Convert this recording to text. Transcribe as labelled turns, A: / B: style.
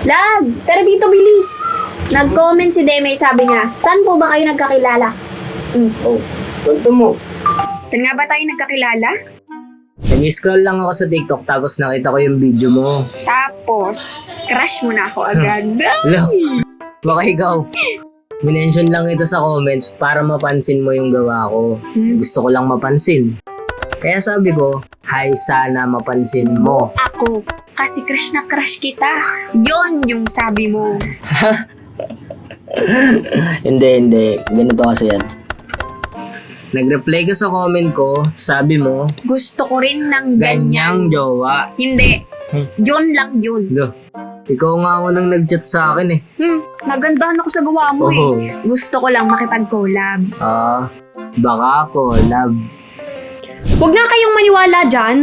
A: Lag! Tara dito, bilis! Nag-comment si Deme, sabi niya, saan po ba kayo nagkakilala?
B: Oh, kwento mo.
A: Saan nga ba tayo nagkakilala?
B: Nag-scroll lang ako sa TikTok tapos nakita ko yung video mo.
A: Tapos, crush mo na ako agad.
B: Hello? Baka ikaw. Minention lang ito sa comments para mapansin mo yung gawa ko. Gusto ko lang mapansin. Kaya sabi ko, hi, sana mapansin mo.
A: Ako, kasi crush na crush kita. Yon yung sabi mo.
B: Hindi. Ganito kasi yan. Nag-reply ka sa comment ko, sabi mo,
A: Gusto ko rin ng
B: ganyang jowa.
A: Hindi. Yun lang yun.
B: Lo, ikaw nga ako nang nag-chat sa akin eh.
A: Nagandahan ako sa gawa mo
B: Oo.
A: Gusto ko lang makipag-collab.
B: Baka collab.
A: Huwag na kayong maniwala dyan.